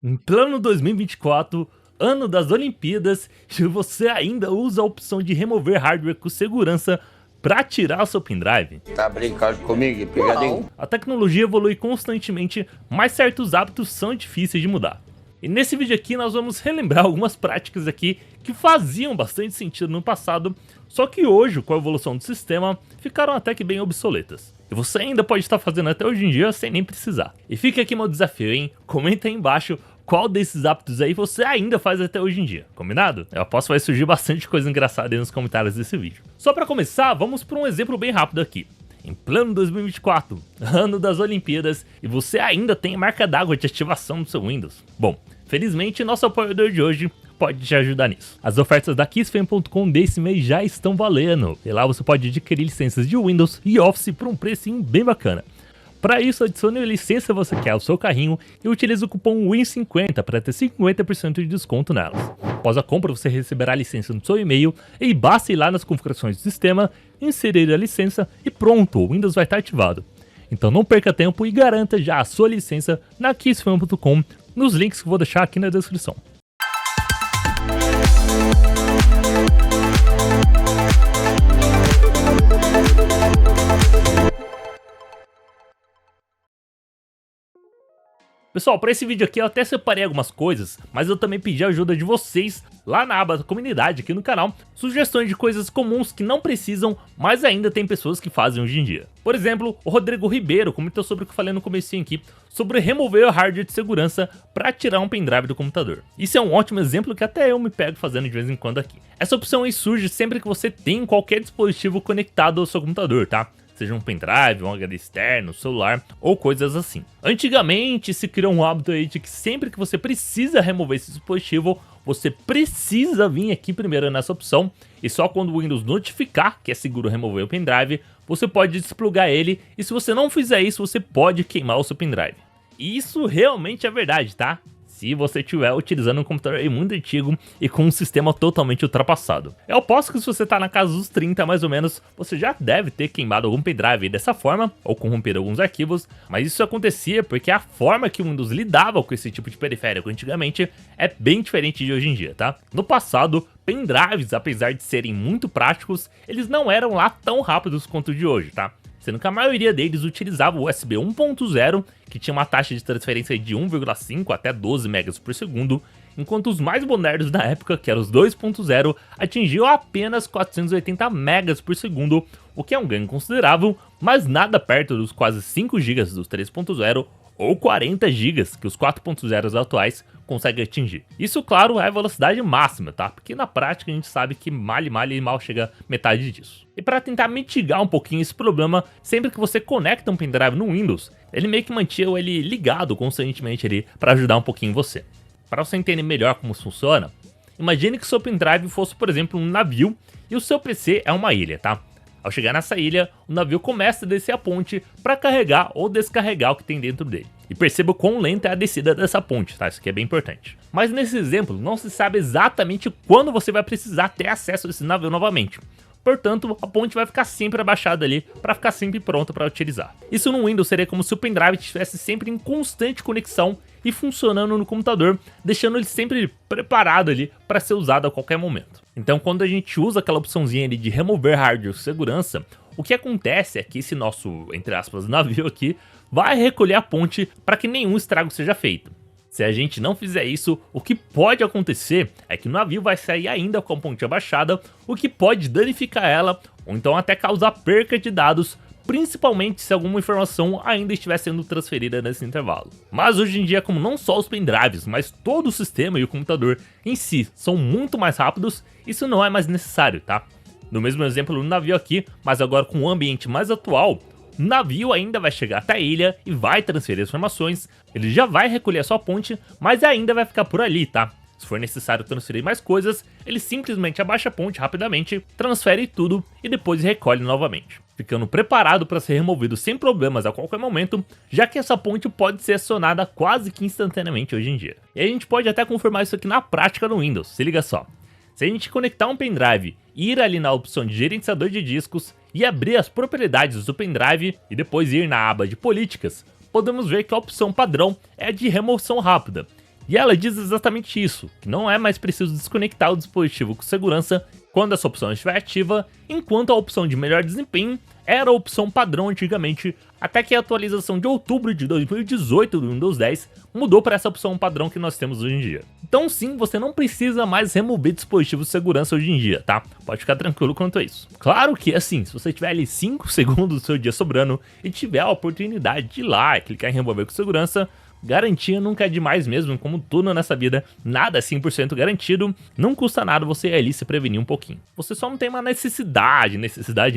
Em plano 2024, ano das Olimpíadas, e você ainda usa a opção de remover hardware com segurança para tirar o seu pendrive? Tá brincando comigo, pegadinho? A tecnologia evolui constantemente, mas certos hábitos são difíceis de mudar. E nesse vídeo aqui nós vamos relembrar algumas práticas aqui que faziam bastante sentido no passado, só que hoje, com a evolução do sistema, ficaram até que bem obsoletas. E você ainda pode estar fazendo até hoje em dia sem nem precisar. E fica aqui meu desafio, hein? Comenta aí embaixo qual desses hábitos aí você ainda faz até hoje em dia, combinado? Eu aposto que vai surgir bastante coisa engraçada aí nos comentários desse vídeo. Só para começar, vamos para um exemplo bem rápido aqui. Em plano 2024, ano das Olimpíadas, e você ainda tem marca d'água de ativação no seu Windows. Bom, felizmente nosso apoiador de hoje pode te ajudar nisso. As ofertas da Kissfm.com desse mês já estão valendo, e lá você pode adquirir licenças de Windows e Office por um precinho bem bacana. Para isso, adicione a licença que você quer ao seu carrinho e utilize o cupom WIN50 para ter 50% de desconto nelas. Após a compra, você receberá a licença no seu e-mail e basta ir lá nas configurações do sistema, inserir a licença e pronto, o Windows vai estar ativado. Então não perca tempo e garanta já a sua licença na Kissfm.com nos links que eu vou deixar aqui na descrição. Pessoal, para esse vídeo aqui eu até separei algumas coisas, mas eu também pedi a ajuda de vocês lá na aba da comunidade aqui no canal, sugestões de coisas comuns que não precisam, mas ainda tem pessoas que fazem hoje em dia. Por exemplo, o Rodrigo Ribeiro comentou sobre o que eu falei no comecinho aqui, sobre remover o hardware de segurança para tirar um pendrive do computador. Isso é um ótimo exemplo que até eu me pego fazendo de vez em quando aqui. Essa opção aí surge sempre que você tem qualquer dispositivo conectado ao seu computador, tá? Seja um pendrive, um HD externo, celular ou coisas assim. Antigamente se criou um hábito aí de que sempre que você precisa remover esse dispositivo, você precisa vir aqui primeiro nessa opção e só quando o Windows notificar que é seguro remover o pendrive, você pode desplugar ele e se você não fizer isso, você pode queimar o seu pendrive. E isso realmente é verdade, tá? Se você estiver utilizando um computador muito antigo e com um sistema totalmente ultrapassado. Eu aposto que se você está na casa dos 30 mais ou menos, você já deve ter queimado algum pendrive dessa forma, ou corrompido alguns arquivos, mas isso acontecia porque a forma que o Windows lidava com esse tipo de periférico antigamente é bem diferente de hoje em dia, tá? No passado, pendrives, apesar de serem muito práticos, eles não eram lá tão rápidos quanto o de hoje, tá? Sendo que a maioria deles utilizava o USB 1.0, que tinha uma taxa de transferência de 1,5 até 12 megas por segundo, enquanto os mais modernos da época, que eram os 2.0, atingiam apenas 480 megas por segundo, o que é um ganho considerável, mas nada perto dos quase 5 GB dos 3.0 ou 40 GB que os 4.0 atuais conseguem atingir. Isso, claro, é a velocidade máxima, tá? Porque na prática a gente sabe que mal chega metade disso. E para tentar mitigar um pouquinho esse problema, sempre que você conecta um pendrive no Windows, ele meio que mantinha ele ligado constantemente ali para ajudar um pouquinho você. Para você entender melhor como isso funciona, imagine que seu pendrive fosse, por exemplo, um navio e o seu PC é uma ilha, tá? Ao chegar nessa ilha, o navio começa a descer a ponte para carregar ou descarregar o que tem dentro dele. E perceba o quão lenta é a descida dessa ponte, tá? Isso aqui é bem importante. Mas nesse exemplo, não se sabe exatamente quando você vai precisar ter acesso a esse navio novamente. Portanto, a ponte vai ficar sempre abaixada ali para ficar sempre pronta para utilizar. Isso no Windows seria como se o pendrive estivesse sempre em constante conexão e funcionando no computador, deixando ele sempre preparado ali para ser usado a qualquer momento. Então, quando a gente usa aquela opçãozinha ali de remover hardware de segurança, o que acontece é que esse nosso, entre aspas, navio aqui vai recolher a ponte para que nenhum estrago seja feito. Se a gente não fizer isso, o que pode acontecer é que o navio vai sair ainda com a ponte abaixada, o que pode danificar ela ou então até causar perca de dados, principalmente se alguma informação ainda estiver sendo transferida nesse intervalo. Mas hoje em dia, como não só os pendrives, mas todo o sistema e o computador em si são muito mais rápidos, isso não é mais necessário, tá? No mesmo exemplo do navio aqui, mas agora com um ambiente mais atual, o navio ainda vai chegar até a ilha e vai transferir as informações, ele já vai recolher a sua ponte, mas ainda vai ficar por ali, tá? Se for necessário transferir mais coisas, ele simplesmente abaixa a ponte rapidamente, transfere tudo e depois recolhe novamente, ficando preparado para ser removido sem problemas a qualquer momento, já que essa ponte pode ser acionada quase que instantaneamente hoje em dia. E a gente pode até confirmar isso aqui na prática no Windows, se liga só. Se a gente conectar um pendrive e ir ali na opção de gerenciador de discos e abrir as propriedades do pendrive e depois ir na aba de políticas, podemos ver que a opção padrão é a de remoção rápida. E ela diz exatamente isso, que não é mais preciso desconectar o dispositivo com segurança quando essa opção estiver ativa, enquanto a opção de melhor desempenho era a opção padrão antigamente, até que a atualização de outubro de 2018 do Windows 10 mudou para essa opção padrão que nós temos hoje em dia. Então sim, você não precisa mais remover dispositivos de segurança hoje em dia, tá? Pode ficar tranquilo quanto a isso. Claro que assim, se você tiver ali 5 segundos do seu dia sobrando e tiver a oportunidade de ir lá e clicar em remover com segurança, garantia nunca é demais mesmo, como tudo nessa vida, nada é 100% garantido, não custa nada você ir ali se prevenir um pouquinho. Você só não tem uma necessidade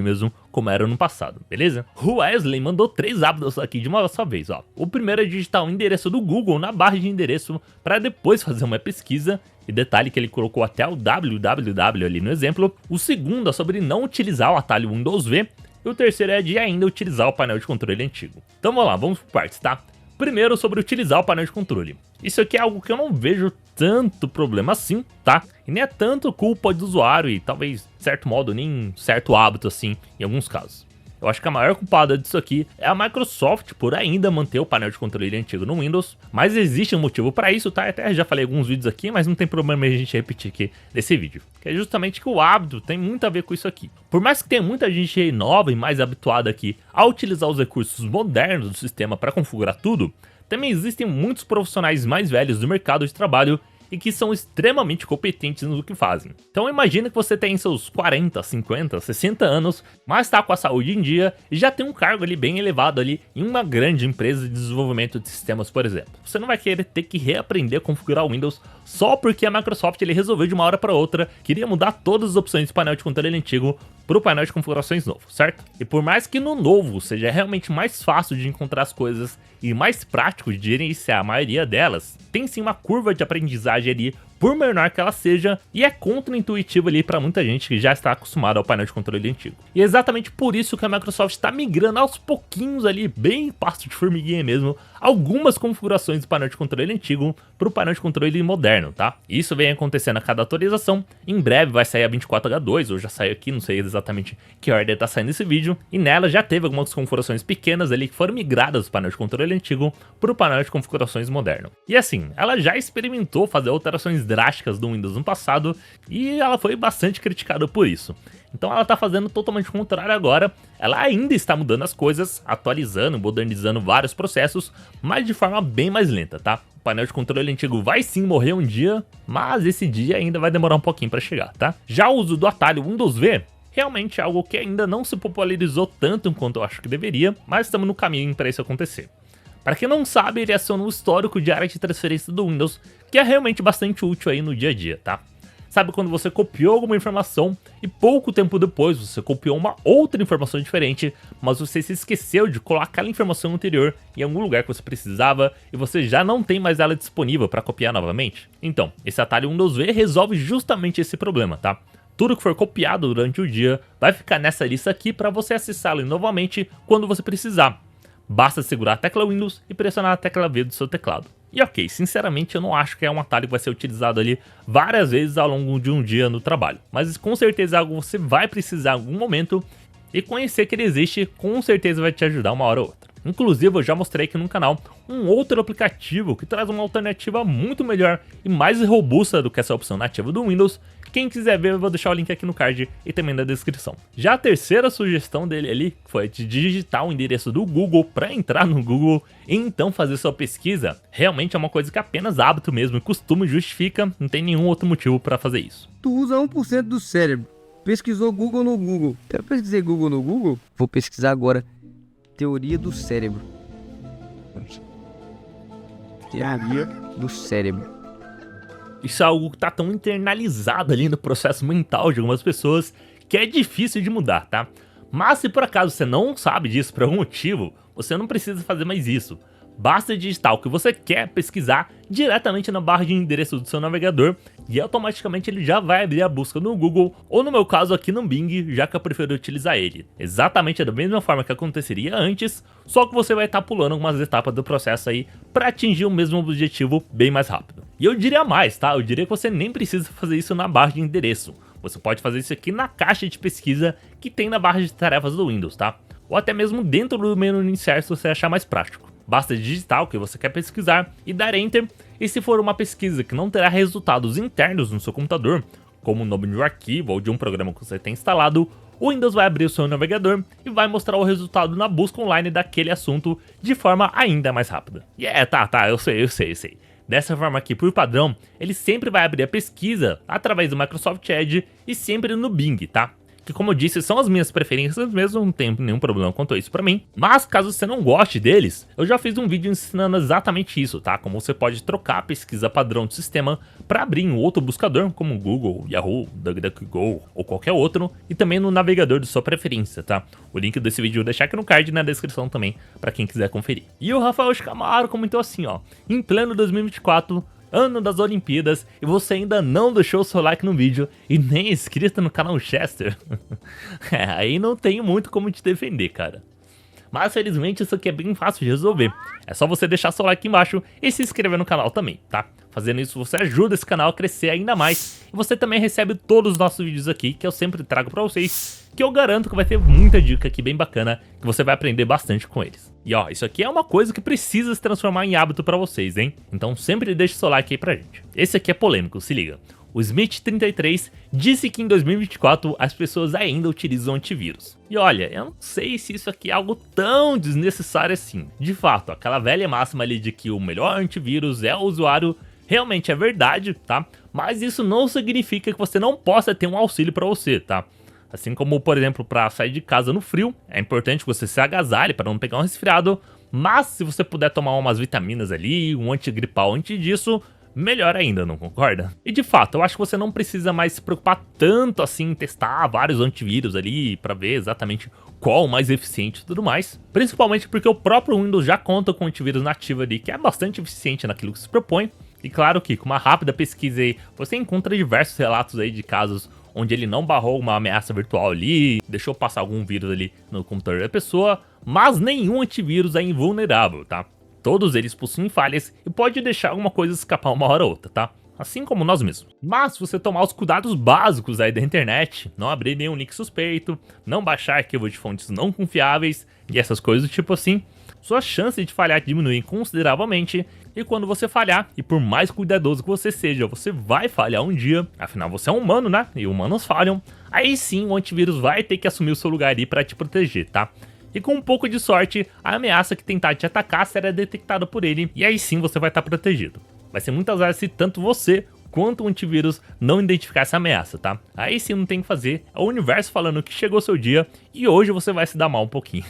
mesmo, como era no passado, beleza? O Wesley mandou 3 hábitos aqui de uma só vez, ó. O primeiro é digitar o endereço do Google na barra de endereço para depois fazer uma pesquisa, e detalhe que ele colocou até o www ali no exemplo. O segundo é sobre não utilizar o atalho Windows V, e o terceiro é de ainda utilizar o painel de controle antigo. Então vamos lá, vamos por partes, tá? Primeiro, sobre utilizar o painel de controle. Isso aqui é algo que eu não vejo tanto problema assim, tá? E nem é tanto culpa do usuário e talvez, de certo modo, nem certo hábito assim, em alguns casos. Eu acho que a maior culpada disso aqui é a Microsoft por ainda manter o painel de controle antigo no Windows, mas existe um motivo para isso, tá? Até já falei alguns vídeos aqui, mas não tem problema a gente repetir aqui nesse vídeo. Que é justamente que o hábito tem muito a ver com isso aqui. Por mais que tenha muita gente nova e mais habituada aqui a utilizar os recursos modernos do sistema para configurar tudo, também existem muitos profissionais mais velhos do mercado de trabalho e que são extremamente competentes no que fazem. Então imagina que você tem seus 40, 50, 60 anos, mas está com a saúde em dia e já tem um cargo ali bem elevado ali em uma grande empresa de desenvolvimento de sistemas, por exemplo. Você não vai querer ter que reaprender a configurar o Windows só porque a Microsoft ele resolveu de uma hora para outra, queria mudar todas as opções do painel de controle antigo para o painel de configurações novo, certo? E por mais que no novo seja realmente mais fácil de encontrar as coisas e mais prático de gerenciar a maioria delas, tem sim uma curva de aprendizagem ali, por menor que ela seja, e é contra-intuitivo ali para muita gente que já está acostumada ao painel de controle antigo. E é exatamente por isso que a Microsoft está migrando aos pouquinhos ali, bem passo de formiguinha mesmo, algumas configurações do painel de controle antigo para o painel de controle moderno, tá? Isso vem acontecendo a cada atualização, em breve vai sair a 24H2, ou já saiu aqui, não sei exatamente que ordem está saindo esse vídeo, e nela já teve algumas configurações pequenas ali que foram migradas do painel de controle antigo para o painel de configurações moderno. E assim, ela já experimentou fazer alterações drásticas do Windows no passado e ela foi bastante criticada por isso. Então ela tá fazendo totalmente o contrário agora, ela ainda está mudando as coisas, atualizando, modernizando vários processos, mas de forma bem mais lenta, tá? O painel de controle antigo vai sim morrer um dia, mas esse dia ainda vai demorar um pouquinho para chegar, tá? Já o uso do atalho Windows V realmente é algo que ainda não se popularizou tanto quanto eu acho que deveria, mas estamos no caminho para isso acontecer. Para quem não sabe, ele aciona o histórico de área de transferência do Windows, que é realmente bastante útil aí no dia a dia, tá? Sabe quando você copiou alguma informação e pouco tempo depois você copiou uma outra informação diferente, mas você se esqueceu de colocar aquela informação anterior em algum lugar que você precisava e você já não tem mais ela disponível para copiar novamente? Então, esse atalho Windows V resolve justamente esse problema, tá? Tudo que for copiado durante o dia vai ficar nessa lista aqui para você acessá-lo novamente quando você precisar. Basta segurar a tecla Windows e pressionar a tecla V do seu teclado. E ok, sinceramente eu não acho que é um atalho que vai ser utilizado ali várias vezes ao longo de um dia no trabalho. Mas com certeza é algo que você vai precisar em algum momento e conhecer que ele existe com certeza vai te ajudar uma hora ou outra. Inclusive eu já mostrei aqui no canal um outro aplicativo que traz uma alternativa muito melhor e mais robusta do que essa opção nativa do Windows. Quem quiser ver eu vou deixar o link aqui no card e também na descrição. Já a terceira sugestão dele ali foi de digitar o endereço do Google para entrar no Google e então fazer sua pesquisa. Realmente é uma coisa que apenas hábito mesmo e costume justifica, não tem nenhum outro motivo para fazer isso. Tu usa 1% do cérebro. Pesquisou Google no Google. Eu pesquisei Google no Google, vou pesquisar agora. Teoria do cérebro. Teoria do cérebro. Isso é algo que tá tão internalizado ali no processo mental de algumas pessoas que é difícil de mudar, tá? Mas se por acaso você não sabe disso por algum motivo, você não precisa fazer mais isso. Basta digitar o que você quer pesquisar diretamente na barra de endereço do seu navegador e automaticamente ele já vai abrir a busca no Google ou no meu caso aqui no Bing, já que eu prefiro utilizar ele. Exatamente da mesma forma que aconteceria antes, só que você vai estar pulando algumas etapas do processo aí para atingir o mesmo objetivo bem mais rápido. E eu diria mais, tá? Eu diria que você nem precisa fazer isso na barra de endereço. Você pode fazer isso aqui na caixa de pesquisa que tem na barra de tarefas do Windows, tá? Ou até mesmo dentro do menu iniciar se você achar mais prático. Basta digitar o que você quer pesquisar e dar Enter E se for uma pesquisa que não terá resultados internos no seu computador, como o nome de um arquivo ou de um programa que você tem instalado, o Windows vai abrir o seu navegador e vai mostrar o resultado na busca online daquele assunto de forma ainda mais rápida. E eu sei. Dessa forma aqui, por padrão, ele sempre vai abrir a pesquisa através do Microsoft Edge e sempre no Bing, tá? Que, como eu disse, são as minhas preferências mesmo, não tem nenhum problema quanto a isso pra mim. Mas caso você não goste deles, eu já fiz um vídeo ensinando exatamente isso, tá? Como você pode trocar a pesquisa padrão do sistema para abrir em outro buscador, como Google, Yahoo, DuckDuckGo ou qualquer outro, e também no navegador de sua preferência, tá? O link desse vídeo eu vou deixar aqui no card e na descrição também, para quem quiser conferir. E o Rafael Camaro comentou assim, ó: em pleno 2024, ano das Olimpíadas, e você ainda não deixou o seu like no vídeo e nem é inscrito no canal Chester. Aí não tenho muito como te defender, cara. Mas felizmente isso aqui é bem fácil de resolver. É só você deixar seu like aqui embaixo e se inscrever no canal também, tá? Fazendo isso você ajuda esse canal a crescer ainda mais. E você também recebe todos os nossos vídeos aqui que eu sempre trago pra vocês, que eu garanto que vai ter muita dica aqui bem bacana, que você vai aprender bastante com eles. E ó, isso aqui é uma coisa que precisa se transformar em hábito pra vocês, hein? Então sempre deixe seu like aí pra gente. Esse aqui é polêmico, se liga. O Smith33 disse que em 2024 as pessoas ainda utilizam antivírus. E olha, eu não sei se isso aqui é algo tão desnecessário assim. De fato, aquela velha máxima ali de que o melhor antivírus é o usuário realmente é verdade, tá? Mas isso não significa que você não possa ter um auxílio pra você, tá? Assim como, por exemplo, para sair de casa no frio, é importante que você se agasalhe para não pegar um resfriado, mas se você puder tomar umas vitaminas ali, um antigripal antes disso, melhor ainda, não concorda? E de fato, eu acho que você não precisa mais se preocupar tanto assim em testar vários antivírus ali para ver exatamente qual o mais eficiente e tudo mais, principalmente porque o próprio Windows já conta com um antivírus nativo ali que é bastante eficiente naquilo que se propõe. E claro que com uma rápida pesquisa aí, você encontra diversos relatos aí de casos onde ele não barrou uma ameaça virtual ali, deixou passar algum vírus ali no computador da pessoa, mas nenhum antivírus é invulnerável, tá? Todos eles possuem falhas e pode deixar alguma coisa escapar uma hora ou outra, tá? Assim como nós mesmos. Mas se você tomar os cuidados básicos aí da internet, não abrir nenhum link suspeito, não baixar arquivos de fontes não confiáveis e essas coisas do tipo assim, suas chances de falhar diminuem consideravelmente. E quando você falhar, e por mais cuidadoso que você seja, você vai falhar um dia, afinal você é um humano, né? E humanos falham. Aí sim o antivírus vai ter que assumir o seu lugar ali para te proteger, tá? E com um pouco de sorte, a ameaça que tentar te atacar será detectada por ele, e aí sim você vai estar protegido. Vai ser muitas vezes se tanto você quanto o antivírus não identificar essa ameaça, tá? Aí sim não tem o que fazer, é o universo falando que chegou seu dia e hoje você vai se dar mal um pouquinho.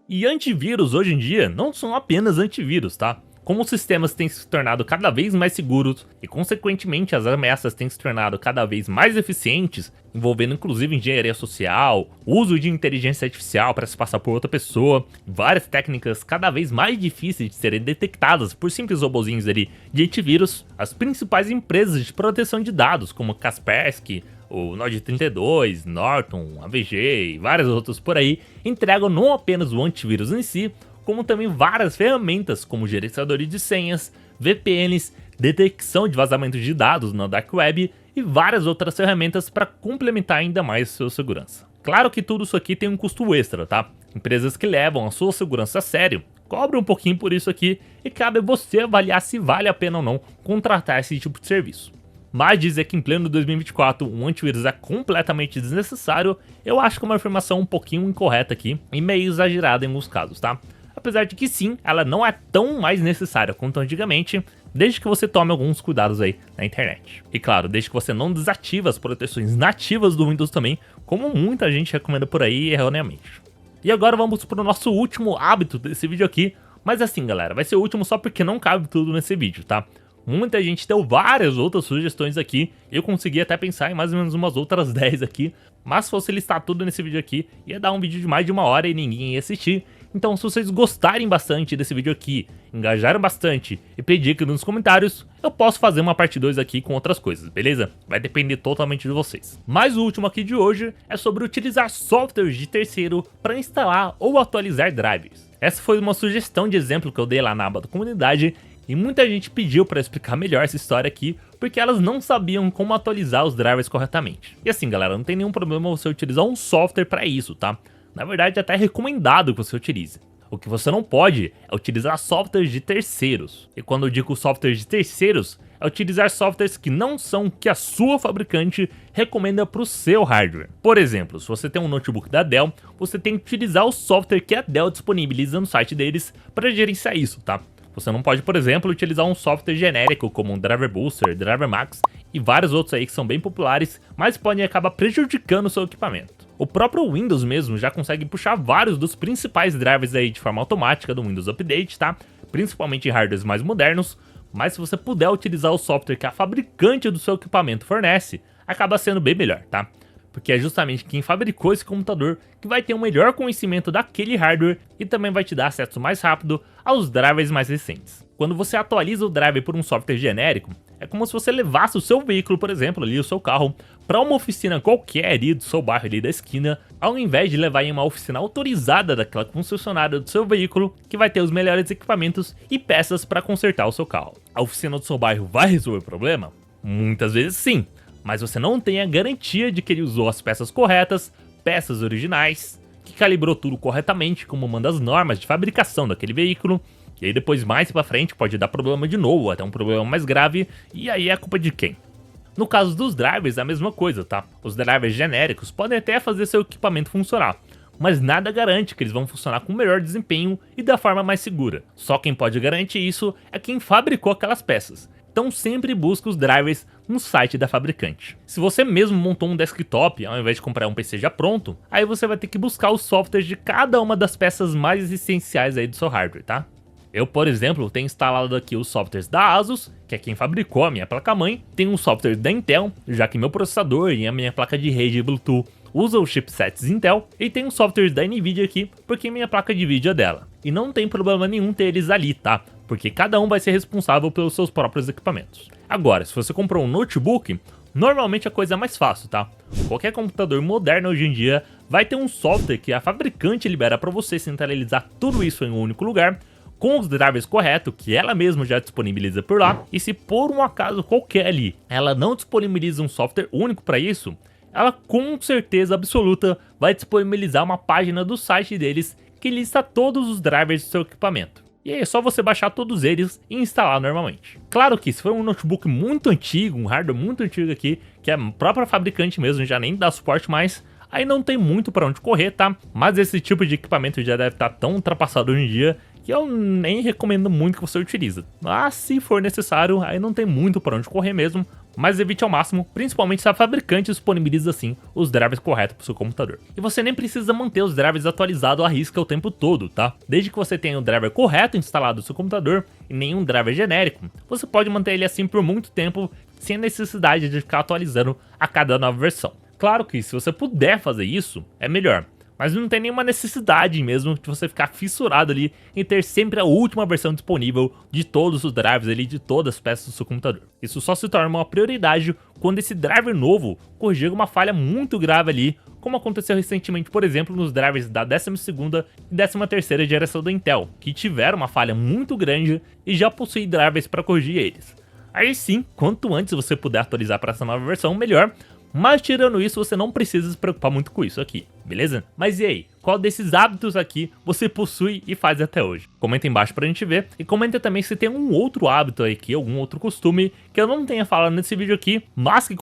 E antivírus hoje em dia não são apenas antivírus, tá? Como os sistemas têm se tornado cada vez mais seguros e consequentemente as ameaças têm se tornado cada vez mais eficientes, envolvendo inclusive engenharia social, uso de inteligência artificial para se passar por outra pessoa, várias técnicas cada vez mais difíceis de serem detectadas por simples robozinhos ali de antivírus, as principais empresas de proteção de dados como Kaspersky, o Node32, Norton, AVG e vários outros por aí, entregam não apenas o antivírus em si, como também várias ferramentas como gerenciadores de senhas, VPNs, detecção de vazamentos de dados na Dark Web e várias outras ferramentas para complementar ainda mais sua segurança. Claro que tudo isso aqui tem um custo extra, tá? Empresas que levam a sua segurança a sério cobram um pouquinho por isso aqui e cabe a você avaliar se vale a pena ou não contratar esse tipo de serviço. Mas dizer que em pleno 2024 um antivírus é completamente desnecessário, eu acho que é uma afirmação um pouquinho incorreta aqui e meio exagerada em alguns casos, tá? Apesar de que sim, ela não é tão mais necessária quanto antigamente, desde que você tome alguns cuidados aí na internet. E claro, desde que você não desative as proteções nativas do Windows também, como muita gente recomenda por aí erroneamente. E agora vamos para o nosso último hábito desse vídeo aqui, mas assim galera, vai ser o último só porque não cabe tudo nesse vídeo, tá? Muita gente deu várias outras sugestões aqui, eu consegui até pensar em mais ou menos umas outras 10 aqui, mas se fosse listar tudo nesse vídeo aqui, ia dar um vídeo de mais de 1 hora e ninguém ia assistir. Então se vocês gostarem bastante desse vídeo aqui, engajaram bastante e pedir aqui nos comentários, eu posso fazer uma parte 2 aqui com outras coisas, beleza? Vai depender totalmente de vocês. Mas o último aqui de hoje é sobre utilizar softwares de terceiro para instalar ou atualizar drivers. Essa foi uma sugestão de exemplo que eu dei lá na aba da comunidade e muita gente pediu para explicar melhor essa história aqui, porque elas não sabiam como atualizar os drivers corretamente. E assim galera, não tem nenhum problema você utilizar um software para isso, tá? Na verdade, até é recomendado que você utilize. O que você não pode é utilizar softwares de terceiros. E quando eu digo softwares de terceiros, é utilizar softwares que não são o que a sua fabricante recomenda para o seu hardware. Por exemplo, se você tem um notebook da Dell, você tem que utilizar o software que a Dell disponibiliza no site deles para gerenciar isso, tá? Você não pode, por exemplo, utilizar um software genérico como um Driver Booster, Driver Max e vários outros aí que são bem populares, mas podem acabar prejudicando o seu equipamento. O próprio Windows mesmo já consegue puxar vários dos principais drivers aí de forma automática do Windows Update, tá? Principalmente em hardwares mais modernos, mas se você puder utilizar o software que a fabricante do seu equipamento fornece, acaba sendo bem melhor, tá? Porque é justamente quem fabricou esse computador que vai ter um melhor conhecimento daquele hardware e também vai te dar acesso mais rápido aos drivers mais recentes. Quando você atualiza o driver por um software genérico, é como se você levasse o seu veículo, por exemplo, ali o seu carro, para uma oficina qualquer ali do seu bairro ali da esquina, ao invés de levar em uma oficina autorizada daquela concessionária do seu veículo, que vai ter os melhores equipamentos e peças para consertar o seu carro. A oficina do seu bairro vai resolver o problema? Muitas vezes sim, mas você não tem a garantia de que ele usou as peças corretas, peças originais, que calibrou tudo corretamente como manda as normas de fabricação daquele veículo. E aí depois mais pra frente pode dar problema de novo, até um problema mais grave, e aí é culpa de quem? No caso dos drivers é a mesma coisa, tá? Os drivers genéricos podem até fazer seu equipamento funcionar, mas nada garante que eles vão funcionar com melhor desempenho e da forma mais segura. Só quem pode garantir isso é quem fabricou aquelas peças. Então sempre busque os drivers no site da fabricante. Se você mesmo montou um desktop ao invés de comprar um PC já pronto, aí você vai ter que buscar os softwares de cada uma das peças mais essenciais aí do seu hardware, tá? Eu, por exemplo, tenho instalado aqui os softwares da ASUS, que é quem fabricou a minha placa-mãe, tenho um software da Intel, já que meu processador e a minha placa de rede Bluetooth usam os chipsets Intel, e tem um software da Nvidia aqui, porque minha placa de vídeo é dela. E não tem problema nenhum ter eles ali, tá? Porque cada um vai ser responsável pelos seus próprios equipamentos. Agora, se você comprou um notebook, normalmente a coisa é mais fácil, tá? Qualquer computador moderno hoje em dia vai ter um software que a fabricante libera para você centralizar tudo isso em um único lugar, com os drivers corretos, que ela mesma já disponibiliza por lá, e se por um acaso qualquer ali, ela não disponibiliza um software único para isso, ela com certeza absoluta vai disponibilizar uma página do site deles que lista todos os drivers do seu equipamento. E aí é só você baixar todos eles e instalar normalmente. Claro que se for um notebook muito antigo, um hardware muito antigo aqui, que a própria fabricante mesmo já nem dá suporte mais, aí não tem muito para onde correr, tá? Mas esse tipo de equipamento já deve estar tão ultrapassado hoje em dia que eu nem recomendo muito que você utilize. Mas se for necessário, aí não tem muito para onde correr mesmo, mas evite ao máximo, principalmente se a fabricante disponibiliza assim os drivers corretos para o seu computador. E você nem precisa manter os drivers atualizados à risca o tempo todo, tá? Desde que você tenha o driver correto instalado no seu computador e nenhum driver genérico, você pode manter ele assim por muito tempo, sem a necessidade de ficar atualizando a cada nova versão. Claro que se você puder fazer isso, é melhor. Mas não tem nenhuma necessidade mesmo de você ficar fissurado ali em ter sempre a última versão disponível de todos os drivers ali, de todas as peças do seu computador. Isso só se torna uma prioridade quando esse driver novo corrigir uma falha muito grave ali, como aconteceu recentemente, por exemplo, nos drivers da 12ª e 13ª geração da Intel, que tiveram uma falha muito grande e já possuem drivers para corrigir eles. Aí sim, quanto antes você puder atualizar para essa nova versão, melhor. Mas tirando isso, você não precisa se preocupar muito com isso aqui, beleza? Mas e aí, qual desses hábitos aqui você possui e faz até hoje? Comenta embaixo pra gente ver, e comenta também se tem um outro hábito aqui, algum outro costume que eu não tenha falado nesse vídeo aqui, mas que